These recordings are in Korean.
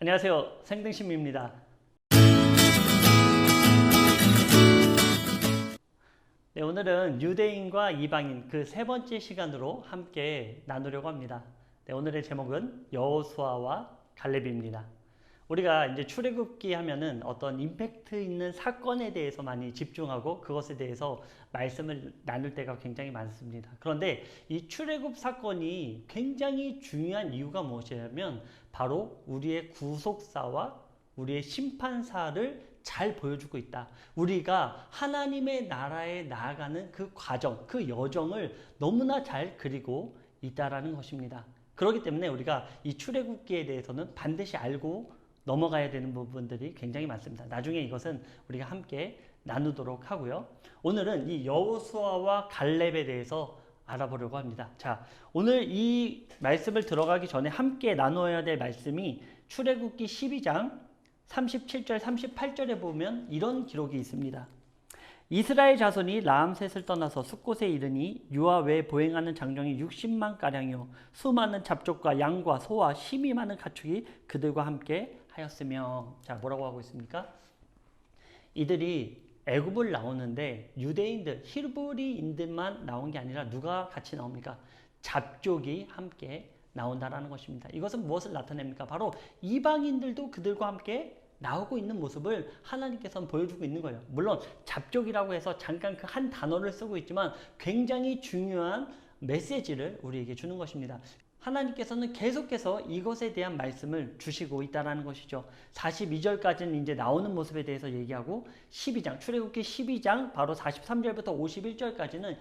안녕하세요. 생등심입니다. 네, 오늘은 유대인과 이방인 그 세 번째 시간으로 함께 나누려고 합니다. 네, 오늘의 제목은 여호수아와 갈렙입니다. 우리가 이제 출애굽기 하면은 어떤 임팩트 있는 사건에 대해서 많이 집중하고 그것에 대해서 말씀을 나눌 때가 굉장히 많습니다. 그런데 이 출애굽 사건이 굉장히 중요한 이유가 무엇이냐면 바로 우리의 구속사와 우리의 심판사를 잘 보여주고 있다. 우리가 하나님의 나라에 나아가는 그 과정, 그 여정을 너무나 잘 그리고 있다라는 것입니다. 그렇기 때문에 우리가 이 출애굽기에 대해서는 반드시 알고 넘어가야 되는 부분들이 굉장히 많습니다. 나중에 이것은 우리가 함께 나누도록 하고요. 오늘은 이 여호수아와 갈렙에 대해서 알아보려고 합니다. 자, 오늘 이 말씀을 들어가기 전에 함께 나누어야 될 말씀이 출애굽기 12장 37절 38절에 보면 이런 기록이 있습니다. 이스라엘 자손이 라암셋을 떠나서 숫곳에 이르니 유아 외에 보행하는 장정이 60만 가량이요 수많은 잡족과 양과 소와 힘이 많은 가축이 그들과 함께 하였으며. 자, 뭐라고 하고 있습니까? 이들이 애굽을 나오는데 유대인들, 히브리인들만 나온 게 아니라 누가 같이 나옵니까? 잡족이 함께 나온다라는 것입니다. 이것은 무엇을 나타냅니까? 바로 이방인들도 그들과 함께 나오고 있는 모습을 하나님께서는 보여주고 있는 거예요. 물론 잡족이라고 해서 잠깐 그 한 단어를 쓰고 있지만 굉장히 중요한 메시지를 우리에게 주는 것입니다. 하나님께서는 계속해서 이것에 대한 말씀을 주시고 있다는 것이죠. 42절까지는 이제 나오는 모습에 대해서 얘기하고 12장, 출애굽기 12장 바로 43절부터 51절까지는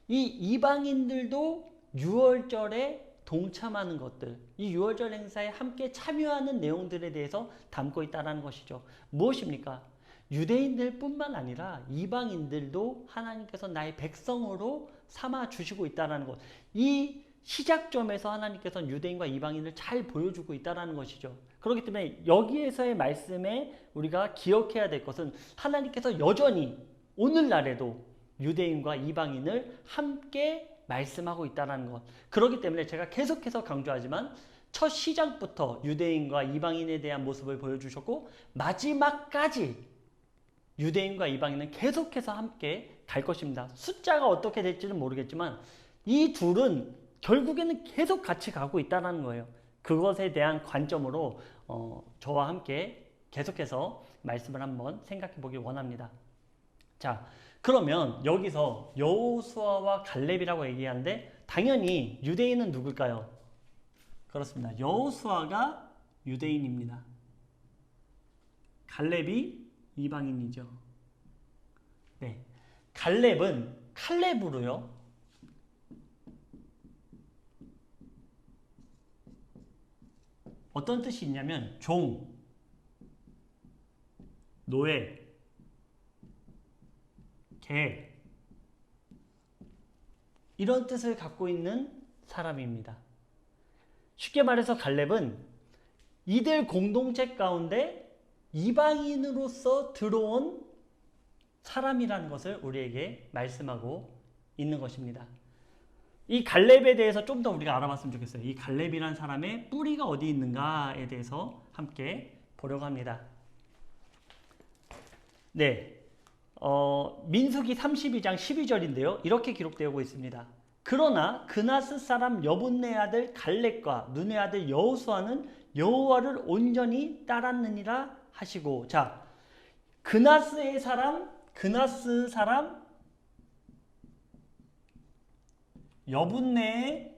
이 이방인들도 유월절에 동참하는 것들, 이 유월절 행사에 함께 참여하는 내용들에 대해서 담고 있다는 것이죠. 무엇입니까? 유대인들 뿐만 아니라 이방인들도 하나님께서 나의 백성으로 삼아 주시고 있다는 것. 이 시작점에서 하나님께서는 유대인과 이방인을 잘 보여주고 있다는 것이죠. 그렇기 때문에 여기에서의 말씀에 우리가 기억해야 될 것은 하나님께서 여전히 오늘날에도 유대인과 이방인을 함께 말씀하고 있다는 것. 그렇기 때문에 제가 계속해서 강조하지만 첫 시작부터 유대인과 이방인에 대한 모습을 보여주셨고 마지막까지 유대인과 이방인은 계속해서 함께 갈 것입니다. 숫자가 어떻게 될지는 모르겠지만 이 둘은 결국에는 계속 같이 가고 있다는 거예요. 그것에 대한 관점으로 저와 함께 계속해서 말씀을 한번 생각해 보길 원합니다. 자, 그러면 여기서 여호수아와 갈렙이라고 얘기하는데 당연히 유대인은 누굴까요? 그렇습니다. 여호수아가 유대인입니다. 갈렙이 이방인이죠. 네, 갈렙은 칼렙으로요. 어떤 뜻이 있냐면 종, 노예, 개 이런 뜻을 갖고 있는 사람입니다. 쉽게 말해서 갈렙은 이들 공동체 가운데 이방인으로서 들어온 사람이라는 것을 우리에게 말씀하고 있는 것입니다. 이 갈렙에 대해서 좀 더 우리가 알아봤으면 좋겠어요. 이 갈렙이란 사람의 뿌리가 어디 있는가에 대해서 함께 보려고 합니다. 네, 민수기 32장 12절인데요. 이렇게 기록되고 있습니다. 그러나 그나스 사람 여분네 아들 갈렙과 눈의 아들 여호수아는 여호와를 온전히 따랐느니라 하시고. 자, 그나스 사람 여분네의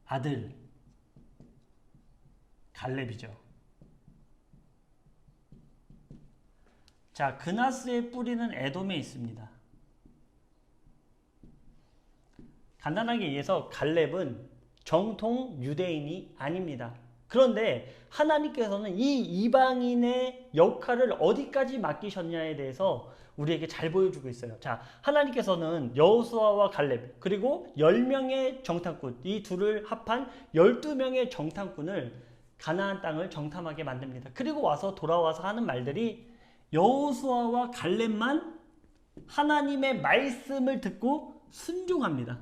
아들 갈렙이죠. 자, 그나스의 뿌리는 에돔에 있습니다. 간단하게 얘기해서 갈렙은 정통 유대인이 아닙니다. 그런데 하나님께서는 이 이방인의 역할을 어디까지 맡기셨냐에 대해서 우리에게 잘 보여주고 있어요. 자, 하나님께서는 여호수아와 갈렙 그리고 10명의 정탐꾼, 이 둘을 합한 12명의 정탐꾼을 가나안 땅을 정탐하게 만듭니다. 그리고 와서 돌아와서 하는 말들이 여호수아와 갈렙만 하나님의 말씀을 듣고 순종합니다.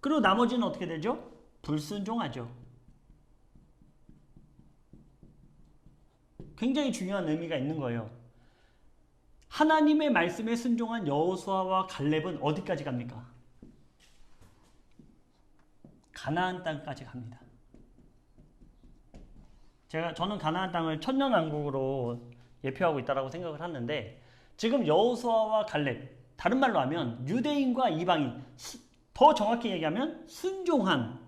그리고 나머지는 어떻게 되죠? 불순종하죠. 굉장히 중요한 의미가 있는 거예요. 하나님의 말씀에 순종한 여호수아와 갈렙은 어디까지 갑니까? 가나안 땅까지 갑니다. 저는 가나안 땅을 천년왕국으로 예표하고 있다고 생각을 하는데, 지금 여호수아와 갈렙, 다른 말로 하면 유대인과 이방인, 더 정확히 얘기하면 순종한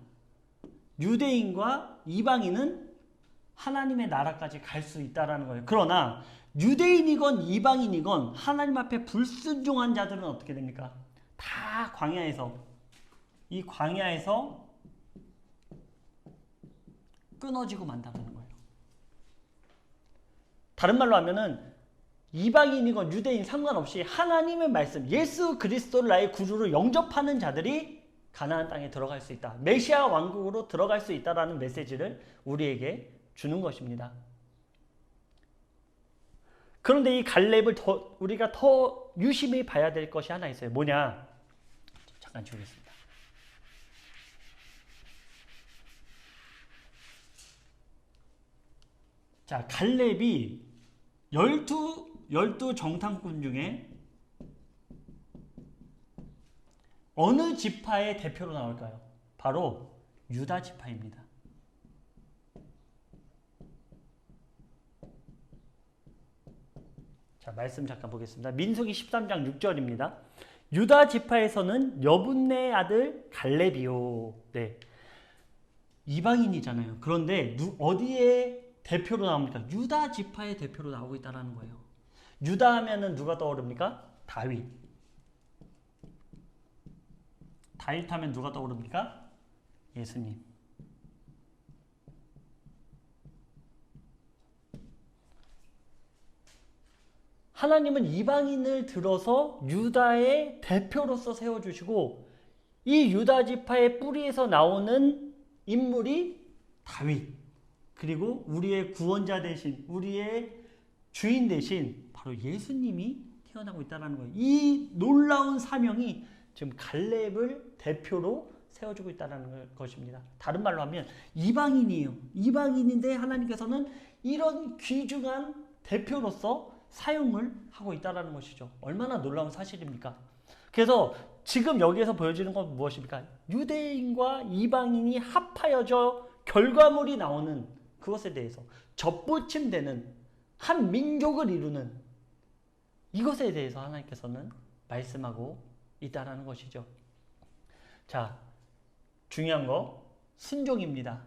유대인과 이방인은 하나님의 나라까지 갈 수 있다는 거예요. 그러나 유대인이건 이방인이건 하나님 앞에 불순종한 자들은 어떻게 됩니까? 다 이 광야에서 끊어지고 만다는 거예요. 다른 말로 하면은 이방인이건 유대인 상관없이 하나님의 말씀, 예수 그리스도를 나의 구주로 영접하는 자들이 가나안 땅에 들어갈 수 있다. 메시아 왕국으로 들어갈 수 있다라는 메시지를 우리에게 주는 것입니다. 그런데 이 갈렙을 우리가 더 유심히 봐야 될 것이 하나 있어요. 뭐냐? 잠깐 지우겠습니다. 자, 갈렙이 12 정탐꾼 중에 어느 지파의 대표로 나올까요? 바로 유다 지파입니다. 자, 말씀 잠깐 보겠습니다. 민수기 13장 6절입니다. 유다 지파에서는 여분네 아들 갈렙이요. 네. 이방인이잖아요. 그런데 어디에 대표로 나옵니까? 유다 지파의 대표로 나오고 있다는 거예요. 유다 하면은 누가 떠오릅니까? 다윗. 다윗 하면 누가 떠오릅니까? 예수님. 하나님은 이방인을 들어서 유다의 대표로서 세워주시고, 이 유다 지파의 뿌리에서 나오는 인물이 다윗, 그리고 우리의 구원자 대신, 우리의 주인 대신 바로 예수님이 태어나고 있다는 거예요. 이 놀라운 사명이 지금 갈렙을 대표로 세워주고 있다는 것입니다. 다른 말로 하면 이방인이에요. 이방인인데 하나님께서는 이런 귀중한 대표로서 사용을 하고 있다는 것이죠. 얼마나 놀라운 사실입니까? 그래서 지금 여기에서 보여지는 건 무엇입니까? 유대인과 이방인이 합하여져 결과물이 나오는 그것에 대해서 접붙임되는 한 민족을 이루는 이것에 대해서 하나님께서는 말씀하고 있다는 것이죠. 자, 중요한 거 순종입니다.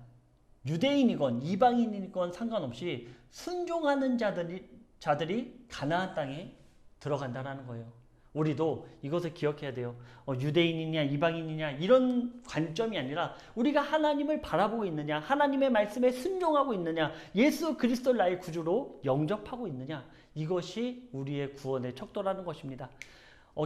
유대인이건 이방인이건 상관없이 순종하는 자들이 가나안 땅에 들어간다는 거예요. 우리도 이것을 기억해야 돼요. 유대인이냐 이방인이냐 이런 관점이 아니라 우리가 하나님을 바라보고 있느냐, 하나님의 말씀에 순종하고 있느냐, 예수 그리스도를 나의 구주로 영접하고 있느냐, 이것이 우리의 구원의 척도라는 것입니다.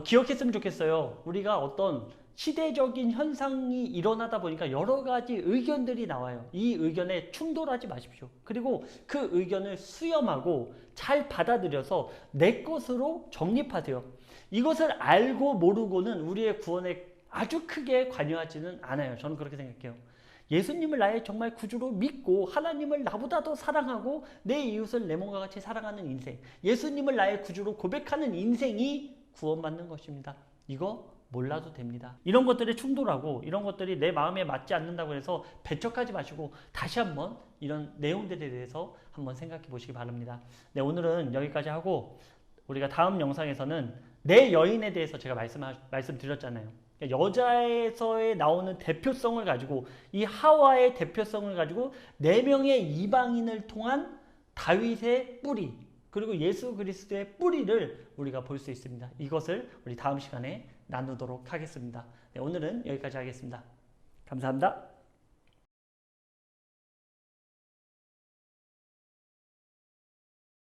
기억했으면 좋겠어요. 우리가 어떤 시대적인 현상이 일어나다 보니까 여러 가지 의견들이 나와요. 이 의견에 충돌하지 마십시오. 그리고 그 의견을 수렴하고 잘 받아들여서 내 것으로 정립하세요. 이것을 알고 모르고는 우리의 구원에 아주 크게 관여하지는 않아요. 저는 그렇게 생각해요. 예수님을 나의 정말 구주로 믿고 하나님을 나보다 더 사랑하고 내 이웃을 내 몸과 같이 사랑하는 인생, 예수님을 나의 구주로 고백하는 인생이 구원받는 것입니다. 이거 몰라도 됩니다. 이런 것들이 충돌하고 이런 것들이 내 마음에 맞지 않는다고 해서 배척하지 마시고 다시 한번 이런 내용들에 대해서 한번 생각해 보시기 바랍니다. 네, 오늘은 여기까지 하고 우리가 다음 영상에서는 내 여인에 대해서 제가 말씀드렸잖아요. 여자에서의 나오는 대표성을 가지고 이 하와의 대표성을 가지고 4명의 이방인을 통한 다윗의 뿌리 그리고 예수 그리스도의 뿌리를 우리가 볼 수 있습니다. 이것을 우리 다음 시간에 나누도록 하겠습니다. 네, 오늘은 여기까지 하겠습니다. 감사합니다.